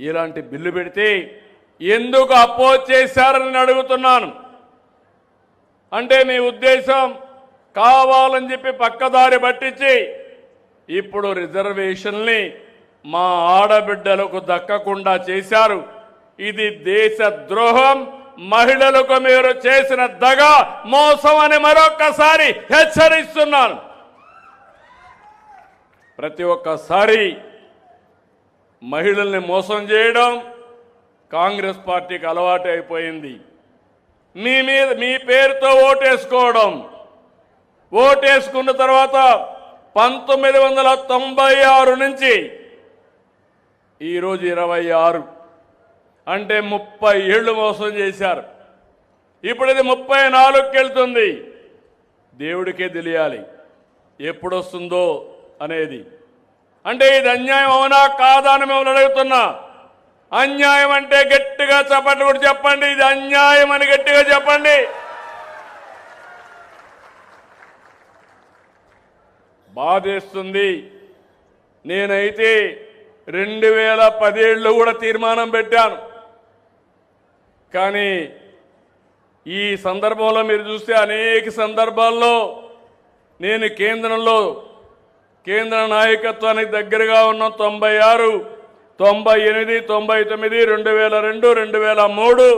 ఇలాంటి బిల్లు పెడితే ఎందుకు అపోజ్ చేశారని అడుగుతున్నాను. అంటే మీ ఉద్దేశం కావాలని చెప్పి పక్కదారి పట్టించి ఇప్పుడు రిజర్వేషన్ని మా ఆడబిడ్డలకు దక్కకుండా చేశారు. ఇది దేశ ద్రోహం, మహిళలకు మీరు చేసిన దగ, మోసం అని మరొక్కసారి హెచ్చరిస్తున్నాను. ప్రతి ఒక్కసారి మహిళల్ని మోసం చేయడం కాంగ్రెస్ పార్టీకి అలవాటు అయిపోయింది. మీ పేరుతో ఓటేసుకోవడం. ఓటేసుకున్న తర్వాత 1996 నుంచి ఈరోజు 26 అంటే 30 ఏళ్ళు మోసం చేశారు. ఇప్పుడు ఇది 34కి వెళ్తుంది. దేవుడికే తెలియాలి ఎప్పుడొస్తుందో అనేది. అంటే ఇది అన్యాయం అవునా కాదా అని మిమ్మల్ని అడుగుతున్నా. అన్యాయం అంటే గట్టిగా చప్పట్లు కూడా చెప్పండి. ఇది అన్యాయం అని గట్టిగా చెప్పండి. బాధేస్తుంది. నేనైతే 2017లో కూడా తీర్మానం పెట్టాను. కానీ ఈ సందర్భంలో మీరు చూస్తే అనేక సందర్భాల్లో నేను కేంద్ర నాయకత్వానికి దగ్గరగా ఉన్న 96, 98, 99, 2002, 2003,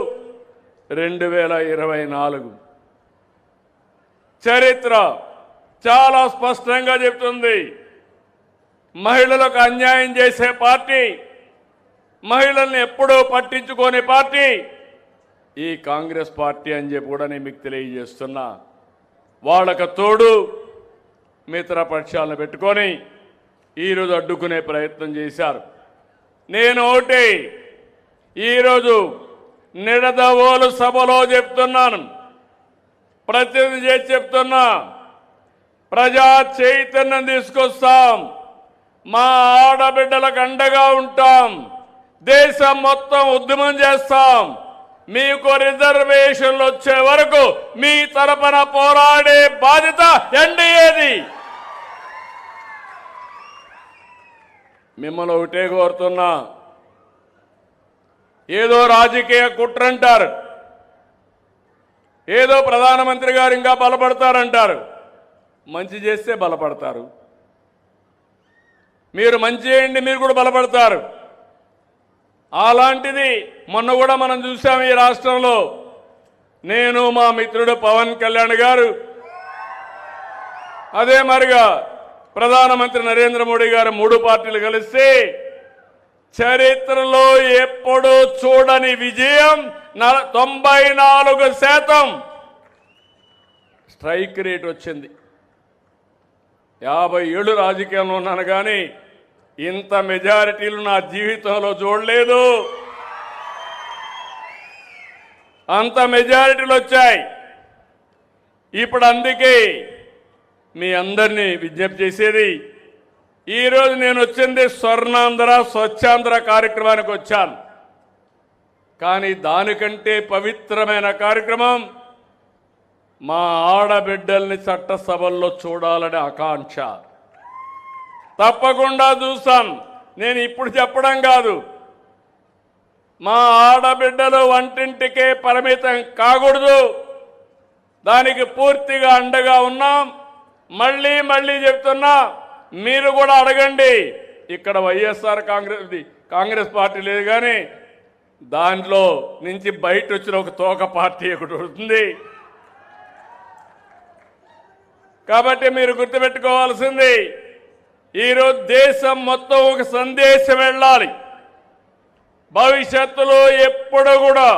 2024 చరిత్ర చాలా స్పష్టంగా చెప్తుంది. మహిళలకు అన్యాయం చేసే పార్టీ, మహిళల్ని ఎప్పుడూ పట్టించుకోని పార్టీ ఈ కాంగ్రెస్ పార్టీ అని చెప్పి కూడా నేను మీకు తెలియజేస్తున్నా. వాళ్ళకు తోడు మిత్రపక్షాలను పెట్టుకొని ఈరోజు అడ్డుకునే ప్రయత్నం చేశారు. నేను ఒకటి ఈరోజు నిడదవోలు సభలో చెప్తున్నాను, ప్రతినిధి చేసి చెప్తున్నా, ప్రజా చైతన్యం తీసుకొస్తాం, మా ఆడబిడ్డలకు అండగా ఉంటాం, దేశం మొత్తం ఉద్యమం చేస్తాం, మీకు రిజర్వేషన్లు వచ్చే వరకు మీ తరపున పోరాడే బాధ్యత ఎన్డీఏది. మిమ్మల్ని ఒకటే కోరుతున్నా, ఏదో రాజకీయ కుట్రంటారు, ఏదో ప్రధానమంత్రి గారు ఇంకా బలపడతారంటారు. మంచి చేస్తే బలపడతారు. మీరు మంచి చేయండి, మీరు కూడా బలపడతారు. అలాంటిది మొన్న కూడా మనం చూసాం ఈ రాష్ట్రంలో. నేను మా మిత్రుడు పవన్ కళ్యాణ్ గారు, అదే మరిగా ప్రధానమంత్రి నరేంద్ర మోడీ గారు 3 పార్టీలు కలిస్తే చరిత్రలో ఎప్పుడూ చూడని విజయం 94% స్ట్రైక్ రేట్ వచ్చింది. 50 ఏళ్ళు రాజకీయంలో ఉన్నాను కానీ ఇంత మెజారిటీలు నా జీవితంలో చూడలేదు. అంత మెజారిటీలు వచ్చాయి. ఇప్పుడు అందుకే మీ అందరినీ విజ్ఞప్తి చేసేది, ఈరోజు నేను వచ్చింది స్వర్ణాంధ్ర స్వచ్ఛాంధ్ర కార్యక్రమానికి వచ్చాను. కానీ దానికంటే పవిత్రమైన కార్యక్రమం మా ఆడబిడ్డల్ని చట్టసభల్లో చూడాలనే ఆకాంక్ష. తప్పకుండా చూస్తాం. నేను ఇప్పుడు చెప్పడం కాదు, మా ఆడబిడ్డలు వంటింటికే పరిమితం కాకూడదు, దానికి పూర్తిగా అండగా ఉన్నాం. మళ్ళీ చెప్తున్నా, మీరు కూడా అడగండి. ఇక్కడ వైఎస్ఆర్ కాంగ్రెస్ పార్టీ లేదు కానీ దాంట్లో నుంచి బయట వచ్చిన ఒక తోక పార్టీ ఒకటి ఉంటుంది. కాబట్టి మీరు గుర్తుపెట్టుకోవాల్సింది, ఈరోజు దేశం మొత్తం ఒక సందేశం వెళ్ళాలి. భవిష్యత్తులో ఎప్పుడు కూడా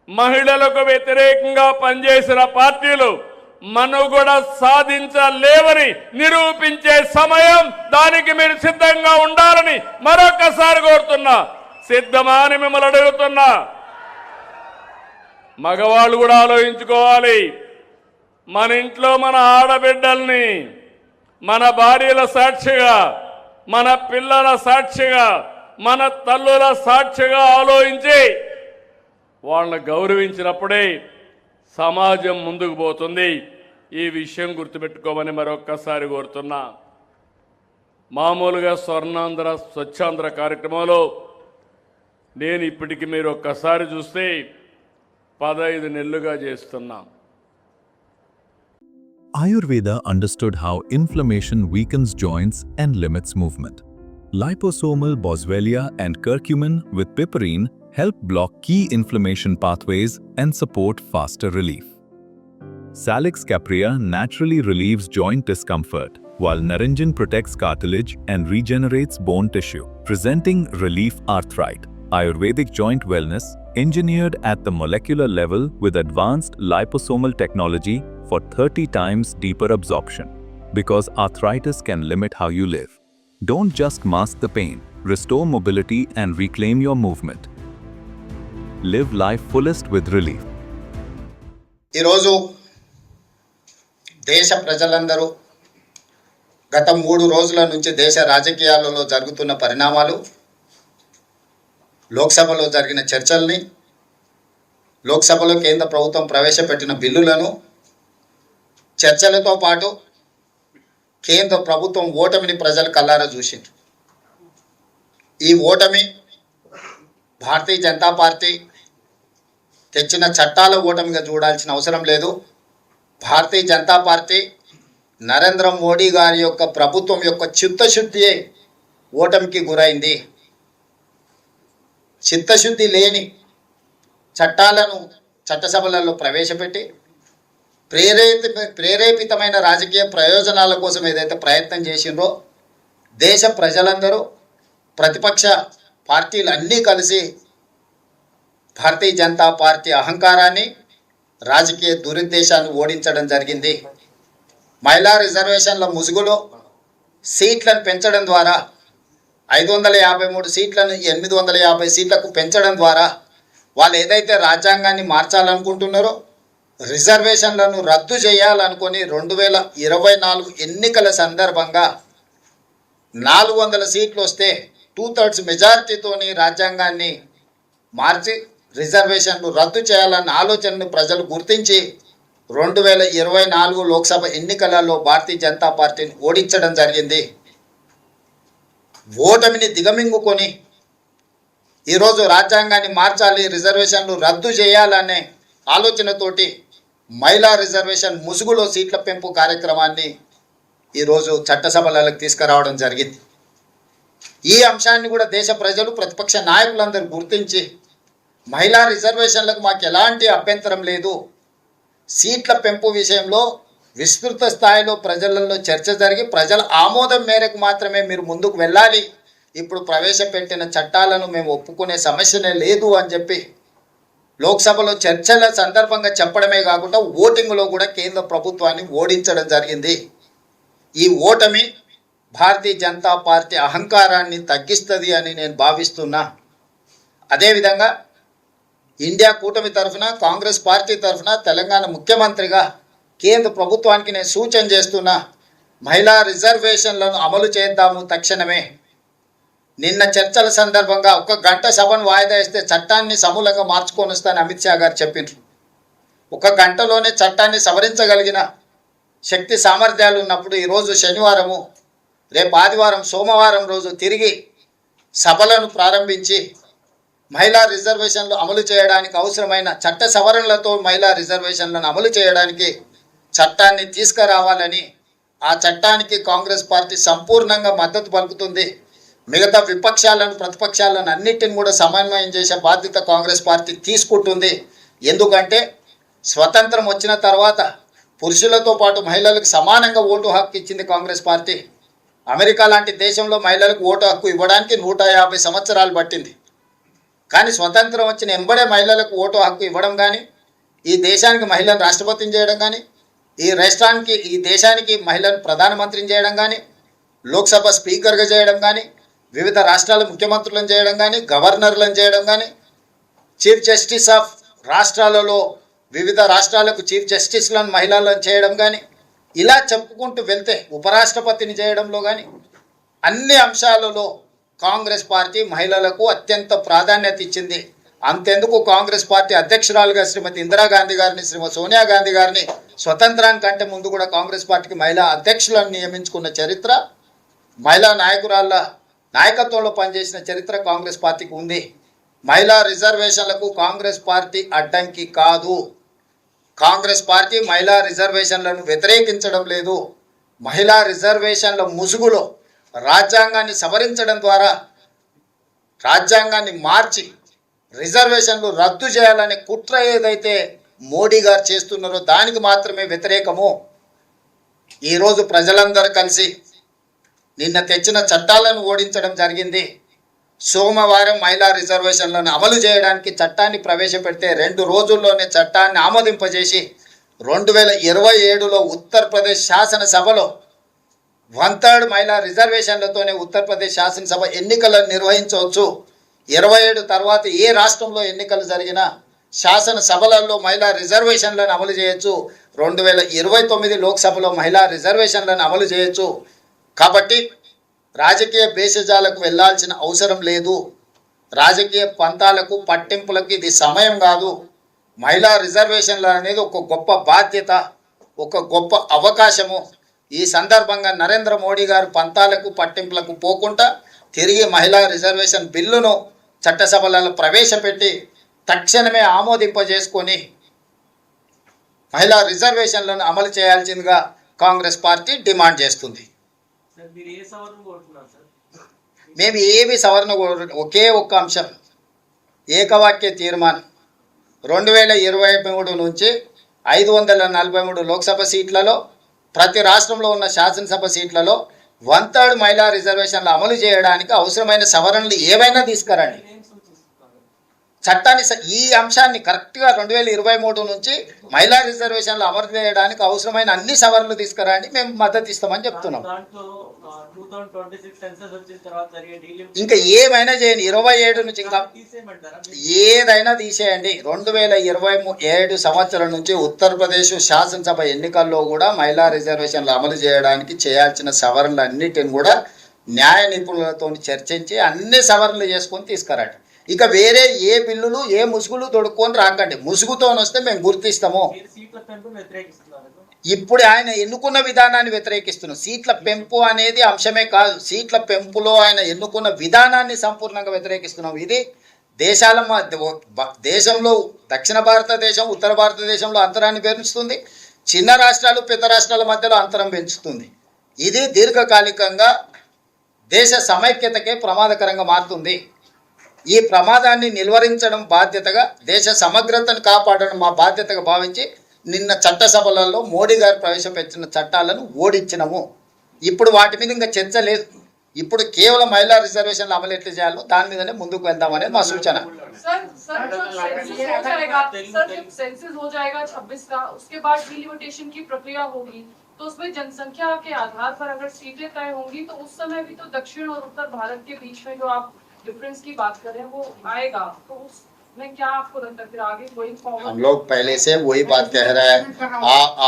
మహిళలకు వ్యతిరేకంగా పనిచేసిన పార్టీలు మనుగడ సాధించలేవని నిరూపించే సమయం, దానికి మీరు సిద్ధంగా ఉండాలని మరొకసారి కోరుతున్నా. సిద్ధమా అని మిమ్మల్ని అడుగుతున్నా. మగవాళ్ళు కూడా ఆలోచించుకోవాలి. మన ఇంట్లో మన ఆడబిడ్డల్ని మన భార్యల సాక్షిగా, మన పిల్లల సాక్షిగా, మన తల్లుల సాక్షిగా ఆలోచించి వాళ్ళని గౌరవించినప్పుడే సమాజం ముందుకు పోతుంది. ఈ విషయం గుర్తుపెట్టుకోమని మరొక్కసారి కోరుతున్నా. మామూలుగా స్వర్ణాంధ్ర స్వచ్ఛాంధ్ర కార్యక్రమంలో నేను ఇప్పటికి మీరు ఒక్కసారి చూస్తే 15 నెలలుగా చేస్తున్నాం. Ayurveda understood how inflammation weakens joints and limits movement. Liposomal boswellia and curcumin with piperine help block key inflammation pathways and support faster relief. Salix caprea naturally relieves joint discomfort, while narinjan protects cartilage and regenerates bone tissue, presenting relief arthrite. Ayurvedic joint wellness, engineered at the molecular level with advanced liposomal technology for 30 times deeper absorption. Because arthritis can limit how you live. Don't just mask the pain, restore mobility and reclaim your movement. Live life fullest with relief. ఈరోజు దేశ ప్రజలందరూ గత 3 రోజుల నుంచి దేశ రాజకీయాలలో జరుగుతున్న పరిణామాలు, లోక్సభలో జరిగిన చర్చల్ని, లోక్సభలో కేంద్ర ప్రభుత్వం ప్రవేశపెట్టిన బిల్లులను, చర్చలతో పాటు కేంద్ర ప్రభుత్వం ఓటమిని ప్రజలు కల్లారా చూసిండ్రు. ఈ ఓటమి భారతీయ జనతా పార్టీ తెచ్చిన చట్టాల ఓటమిగా చూడాల్సిన అవసరం లేదు. భారతీయ జనతా పార్టీ నరేంద్ర మోడీ గారి యొక్క ప్రభుత్వం యొక్క చిత్తశుద్ధి ఓటమికి గురైంది. చిత్తశుద్ధి లేని చట్టాలను చట్టసభలలో ప్రవేశపెట్టి ప్రేరేపితమైన రాజకీయ ప్రయోజనాల కోసం ఏదైతే ప్రయత్నం చేసిండ్రో దేశ ప్రజలందరూ, ప్రతిపక్ష పార్టీలు అన్నీ కలిసి భారతీయ జనతా పార్టీ అహంకారాన్ని, రాజకీయ దురుద్దేశాన్ని ఓడించడం జరిగింది. మహిళా రిజర్వేషన్ల ముసుగులో సీట్లను పెంచడం ద్వారా 553 సీట్లను 850 సీట్లకు పెంచడం ద్వారా వాళ్ళు ఏదైతే రాజ్యాంగాన్ని మార్చాలనుకుంటున్నారో, రిజర్వేషన్లను రద్దు చేయాలనుకొని 2024 ఎన్నికల సందర్భంగా 400 సీట్లు వస్తే 2/3 మెజారిటీతోని రాజ్యాంగాన్ని మార్చి రిజర్వేషన్లు రద్దు చేయాలన్న ఆలోచనను ప్రజలు గుర్తించి 2024 లోక్సభ ఎన్నికలలో భారతీయ జనతా పార్టీని ఓడించడం జరిగింది. ఓటమిని దిగమింగుకొని ఈరోజు రాజ్యాంగాన్ని మార్చాలి, రిజర్వేషన్లు రద్దు చేయాలనే ఆలోచనతోటి మహిళా రిజర్వేషన్ ముసుగులో సీట్ల పెంపు కార్యక్రమాన్ని ఈరోజు చట్టసభలకు తీసుకురావడం జరిగింది. ఈ అంశాన్ని కూడా దేశ ప్రజలు, ప్రతిపక్ష నాయకులందరూ గుర్తించి మహిళా రిజర్వేషన్లకు మాకు ఎలాంటి అభ్యంతరం లేదు, సీట్ల పెంపు విషయంలో విస్తృత స్థాయిలో ప్రజలలో చర్చ జరిగి ప్రజల ఆమోదం మేరకు మాత్రమే మీరు ముందుకు వెళ్ళాలి, ఇప్పుడు ప్రవేశపెట్టిన చట్టాలను మేము ఒప్పుకునే సమస్యనే లేదు అని చెప్పి లోక్సభలో చర్చల సందర్భంగా చెప్పడమే కాకుండా ఓటింగ్లో కూడా కేంద్ర ప్రభుత్వాన్ని ఓడించడం జరిగింది. ఈ ఓటమి భారతీయ జనతా పార్టీ అహంకారాన్ని తగ్గిస్తుంది అని నేను భావిస్తున్నా. అదేవిధంగా ఇండియా కూటమి తరఫున, కాంగ్రెస్ పార్టీ తరఫున తెలంగాణ ముఖ్యమంత్రిగా కేంద్ర ప్రభుత్వానికి నేను సూచన చేస్తున్నా, మహిళా రిజర్వేషన్లను అమలు చేద్దాము తక్షణమే. నిన్న చర్చల సందర్భంగా 1 గంట సభను వాయిదా వేస్తే చట్టాన్ని సమూలంగా మార్చుకొని వస్తానని అమిత్ షా గారు చెప్పిండ్రు. 1 గంటలోనే చట్టాన్ని సవరించగలిగిన శక్తి సామర్థ్యాలు ఉన్నప్పుడు ఈరోజు శనివారము, రేపు ఆదివారం, సోమవారం రోజు తిరిగి సభలను ప్రారంభించి మహిళా రిజర్వేషన్లు అమలు చేయడానికి అవసరమైన చట్ట సవరణలతో మహిళా రిజర్వేషన్లను అమలు చేయడానికి చట్టాన్ని తీసుకురావాలని, ఆ చట్టానికి కాంగ్రెస్ పార్టీ సంపూర్ణంగా మద్దతు పలుకుతుంది. మిగతా విపక్షాలను, ప్రతిపక్షాలను అన్నిటిని కూడా సమన్వయం చేసే బాధ్యత కాంగ్రెస్ పార్టీ తీసుకుంటుంది. ఎందుకంటే స్వతంత్రం వచ్చిన తర్వాత పురుషులతో పాటు మహిళలకు సమానంగా ఓటు హక్కు ఇచ్చింది కాంగ్రెస్ పార్టీ. అమెరికా లాంటి దేశంలో మహిళలకు ఓటు హక్కు ఇవ్వడానికి 150 సంవత్సరాలు పట్టింది. కానీ స్వతంత్రం వచ్చిన ఎంబడే మహిళలకు ఓటు హక్కు ఇవ్వడం కానీ, ఈ దేశానికి మహిళను రాష్ట్రపతిని చేయడం కానీ, ఈ దేశానికి మహిళను ప్రధానమంత్రిని చేయడం కానీ, లోక్సభ స్పీకర్గా చేయడం కానీ, వివిధ రాష్ట్రాల ముఖ్యమంత్రులను చేయడం కానీ, గవర్నర్లను చేయడం కానీ, చీఫ్ జస్టిస్ ఆఫ్ రాష్ట్రాలలో వివిధ రాష్ట్రాలకు చీఫ్ జస్టిస్లను మహిళలను చేయడం కానీ, ఇలా చెప్పుకుంటూ వెళ్తే ఉపరాష్ట్రపతిని చేయడంలో కానీ అన్ని అంశాలలో కాంగ్రెస్ పార్టీ మహిళలకు అత్యంత ప్రాధాన్యత ఇచ్చింది. అంతెందుకు కాంగ్రెస్ పార్టీ అధ్యక్షురాలుగా శ్రీమతి ఇందిరాగాంధీ గారిని, శ్రీమతి సోనియా గాంధీ గారిని స్వతంత్రానికంటే ముందు కూడా కాంగ్రెస్ పార్టీకి మహిళా అధ్యక్షులను నియమించుకున్న చరిత్ర, మహిళా నాయకురాళ్ళ నాయకత్వంలో పనిచేసిన చరిత్ర కాంగ్రెస్ పార్టీకి ఉంది. మహిళా రిజర్వేషన్లకు కాంగ్రెస్ పార్టీ అడ్డంకి కాదు. కాంగ్రెస్ పార్టీ మహిళా రిజర్వేషన్లను వ్యతిరేకించడం లేదు. మహిళా రిజర్వేషన్ల ముసుగులో రాజ్యాంగాన్ని సవరించడం ద్వారా రాజ్యాంగాన్ని మార్చి రిజర్వేషన్లు రద్దు చేయాలనే కుట్ర ఏదైతే మోడీ గారు చేస్తున్నారో దానికి మాత్రమే వ్యతిరేకము. ఈరోజు ప్రజలందరూ కలిసి నిన్న తెచ్చిన చట్టాలను ఓడించడం జరిగింది. సోమవారం మహిళా రిజర్వేషన్లను అమలు చేయడానికి చట్టాన్ని ప్రవేశపెడితే 2 రోజుల్లోనే చట్టాన్ని ఆమోదింపజేసి 2027లో ఉత్తరప్రదేశ్ శాసనసభలో 1/3 మహిళా రిజర్వేషన్లతోనే ఉత్తరప్రదేశ్ శాసనసభ ఎన్నికలను నిర్వహించవచ్చు. 27 తర్వాత ఏ రాష్ట్రంలో ఎన్నికలు జరిగినా శాసనసభలలో మహిళా రిజర్వేషన్లను అమలు చేయొచ్చు. 2029 లోక్సభలో మహిళా రిజర్వేషన్లను అమలు చేయొచ్చు. కాబట్టి రాజకీయ భేషజాలకు వెళ్ళాల్సిన అవసరం లేదు. రాజకీయ పంతాలకు పట్టింపులకు ఇది సమయం కాదు. మహిళా రిజర్వేషన్లు అనేది ఒక గొప్ప బాధ్యత, ఒక గొప్ప అవకాశము. ఈ సందర్భంగా నరేంద్ర మోడీ గారు పంతాలకు పట్టింపులకు పోకుండా తిరిగి మహిళా రిజర్వేషన్ బిల్లును చట్టసభలలో ప్రవేశపెట్టి తక్షణమే ఆమోదింపజేసుకొని మహిళా రిజర్వేషన్లను అమలు చేయాల్సిందిగా కాంగ్రెస్ పార్టీ డిమాండ్ చేస్తుంది. మేము ఏవి సవరణ ఒకే ఒక్క అంశం, ఏకవాక్య తీర్మానం. 2023 నుంచి 543 లోక్సభ సీట్లలో ప్రతి రాష్ట్రంలో ఉన్న శాసనసభ సీట్లలో 1/3 మహిళా రిజర్వేషన్లు అమలు చేయడానికి అవసరమైన సవరణలు ఏవైనా తీసుకురండి. చట్టాన్ని ఈ అంశాన్ని కరెక్ట్గా 2023 నుంచి మహిళా రిజర్వేషన్లు అమలు చేయడానికి అవసరమైన అన్ని సవరణలు తీసుకురండి, మేము మద్దతు ఇస్తామని చెప్తున్నాం. ఇంకా ఏమైనా చేయండి, 27 నుంచి ఇంకా ఏదైనా తీసేయండి. 2027 సంవత్సరం నుంచి ఉత్తరప్రదేశ్ శాసనసభ ఎన్నికల్లో కూడా మహిళా రిజర్వేషన్లు అమలు చేయడానికి చేయాల్సిన సవరణలు అన్నిటిని కూడా న్యాయ నిపుణులతో చర్చించి అన్ని సవరణలు చేసుకొని తీసుకురండి. ఇక వేరే ఏ బిల్లులు ఏ ముసుగులు తొడుక్కొని రాకండి. ముసుగుతో వస్తే మేము గుర్తిస్తాము. ఇప్పుడు ఆయన ఎన్నుకున్న విధానాన్ని వ్యతిరేకిస్తున్నాం. సీట్ల పెంపు అనేది అంశమే కాదు, సీట్ల పెంపులో ఆయన ఎన్నుకున్న విధానాన్ని సంపూర్ణంగా వ్యతిరేకిస్తున్నాం. ఇది దేశంలో దక్షిణ భారతదేశం ఉత్తర భారతదేశంలో అంతరాన్ని పెంచుతుంది, చిన్న రాష్ట్రాలు పెద్ద రాష్ట్రాల మధ్యలో అంతరం పెంచుతుంది. ఇది దీర్ఘకాలికంగా దేశ సమైక్యతకే ప్రమాదకరంగా మారుతుంది. ఈ ప్రమాదాన్ని నిలువరించడం బాధ్యతగా, దేశ సమగ్రతను కాపాడడం మా బాధ్యతగా భావించి నిన్న చట్టసభలలో మోడీ గారు ప్రవేశపెట్టిన చట్టాలను ఓడించినము. ఇప్పుడు వాటి మీద ఇంకా చర్చ లేదు. ఇప్పుడు కేవలం మహిళా రిజర్వేషన్లు అమలు ఎట్లా చేయాలో దాని మీదనే ముందుకు వెళ్దామనేది మా సూచన. तो उसमें जनसंख्या के आधार पर अगर सीटें तय होंगी तो उस समय भी तो दक्षिण और उत्तर भारत के बीच में जो आप डिफरेंस की बात कर रहे हैं वो आएगा, तो उसमें क्या आपको लगता है फिर आगे गोइंग फॉरवर्ड? हम लोग पहले से वही बात कह रहे हैं.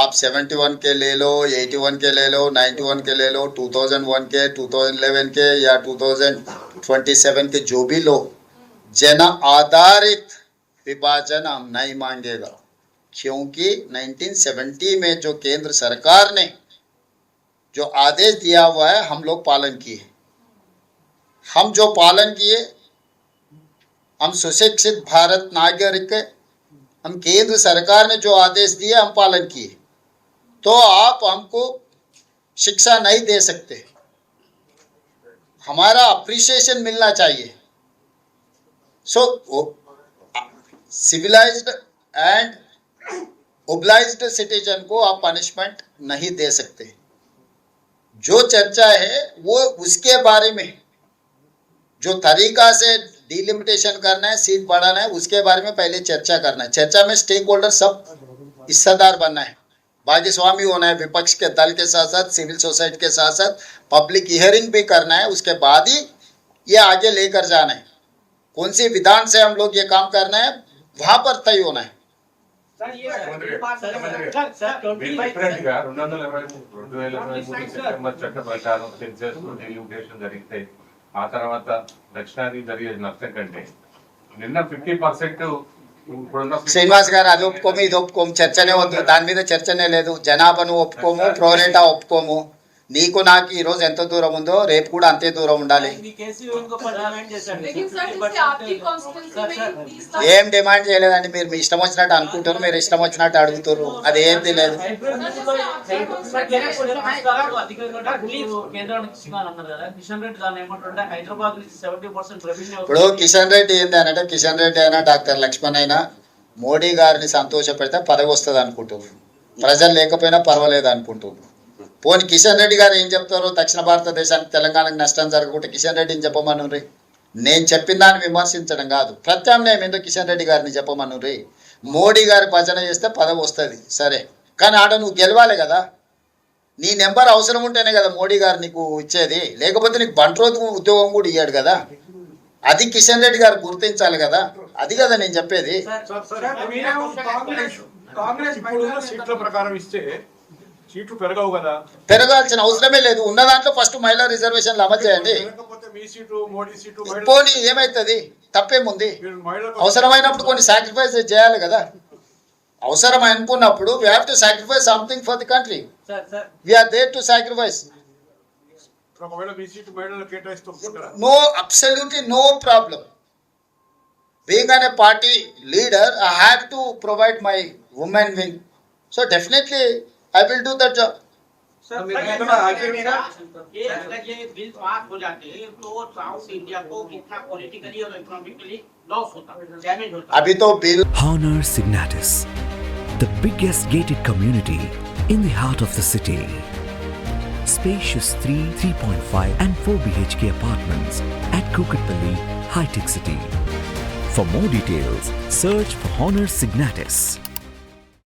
आप 71 के ले लो, 81 के ले लो, 91 के ले लो, 2001 के, 2011 के या 2027 के जो भी लो, जन आधारित विभाजन हम नहीं मांगेगा. क्योंकि 1970 में जो केंद्र सरकार ने जो आदेश दिया हुआ है हम लोग पालन किए. हम जो पालन किए, हम सुशिक्षित भारत नागरिक, हम केंद्र सरकार ने जो आदेश दिए हम पालन किए. तो आप हमको शिक्षा नहीं दे सकते, हमारा अप्रिसिएशन मिलना चाहिए. सो सिविलाइज्ड एंड ओब्लाइज्ड सिटीजन को आप पनिशमेंट नहीं दे सकते. जो चर्चा है वो उसके बारे में, जो तरीका से डिलिमिटेशन करना है, सीट बढ़ाना है, उसके बारे में पहले चर्चा करना है. चर्चा में स्टेक होल्डर सब हिस्सेदार बनना है, भागस्वामी होना है. विपक्ष के दल के साथ साथ सिविल सोसाइटी के साथ साथ पब्लिक हियरिंग भी करना है. उसके बाद ही ये आगे लेकर जाना है. कौन सी विधान से हम लोग ये काम करना है वहाँ पर तय होना है. ఆ తర్వాత దక్షిణాది జరిగే నష్టం కంటే నిన్న 50% శ్రీనివాస్ గారు అది ఒప్పుకోము ఇది ఒప్పుకోము చర్చనే వద్దు, దాని మీద చర్చనే లేదు. జనాభాను ఒప్పుకోము, ప్రోరేటా ఒప్పుకోము. నీకు నాకు ఈ రోజు ఎంత దూరం ఉందో రేపు కూడా అంతే దూరం ఉండాలి. लेकिन सर जैसे आपकी कॉन्स्टिट्यूंसी में 20 लाख ఏం డిమాండ్ చేయలేదండి. మీరు మీ ఇష్టం వచ్చినట్టు అనుకుంటారు, మీరు ఇష్టం వచ్చినట్టు అడుగుతారు, అది ఏం తెలియదు. ఇప్పుడు కిషన్ రెడ్డి ఏంది అంటే, కిషన్ రెడ్డి అయినా డాక్టర్ లక్ష్మణ్ అయినా మోడీ గారిని సంతోషపెడితే పదవి వస్తుంది అనుకుంటున్నారు. ప్రజలు లేకపోయినా పర్వాలేదు అనుకుంటున్నారు. పోనీ కిషన్ రెడ్డి గారు ఏం చెప్తారు? దక్షిణ భారతదేశానికి తెలంగాణకు నష్టం జరగకుంటే కిషన్ రెడ్డిని చెప్పమనుర్రి. నేను చెప్పిన దాన్ని విమర్శించడం కాదు, ప్రత్యామ్నాయం ఏందో కిషన్ రెడ్డి గారిని చెప్పమనుర్రి. మోడీ గారి భజన చేస్తే పదవి వస్తుంది సరే, కానీ ఆడ నువ్వు గెలవాలి కదా. నీ నెంబర్ అవసరం ఉంటేనే కదా మోడీ గారు నీకు ఇచ్చేది, లేకపోతే నీకు బంట్రోతు ఉద్యోగం కూడా ఇయ్యాడు కదా. అది కిషన్ రెడ్డి గారు గుర్తించాలి కదా. అది కదా నేను చెప్పేది. కాంగ్రెస్ ఇప్పుడు సీట్ల ప్రకారం ఇస్తే సీట్లు పెరగవు కదా. పెరగాల్సిన అవసరమే లేదు. ఉన్న దాంట్లో ఫస్ట్ మహిళా రిజర్వేషన్లు అమలు చేయండి. లేకపోతే మీ సీటు మోడీ సీటు పోనీ ఏమైతుంది? తప్పేముంది? మహిళలకు అవసరమైనప్పుడు కొన్ని సాక్రిఫైస్ చేయాలి కదా. అవసరం అనుకున్నప్పుడు we have to sacrifice something for the country. We are there to sacrifice. ఒకవేళ మీ సీటు మహిళలకు కేటాయిస్తూ ఒప్పుకుంటారా? No, absolutely no problem. Being a party leader, I have to provide my women wing. So definitely, I will do that job. ये अगर ये bill pass हो जाते तो साउथ इंडिया को कितना पॉलिटिकली और इकोनॉमिकली लॉस होता, डैमेज होता. अभी तो bill Honor Signatus, the biggest gated community in the heart of the city. Spacious 3, 3.5 and 4 BHK apartments at Kukatpalli, High Tech City. For more details, search for Honor Signatus.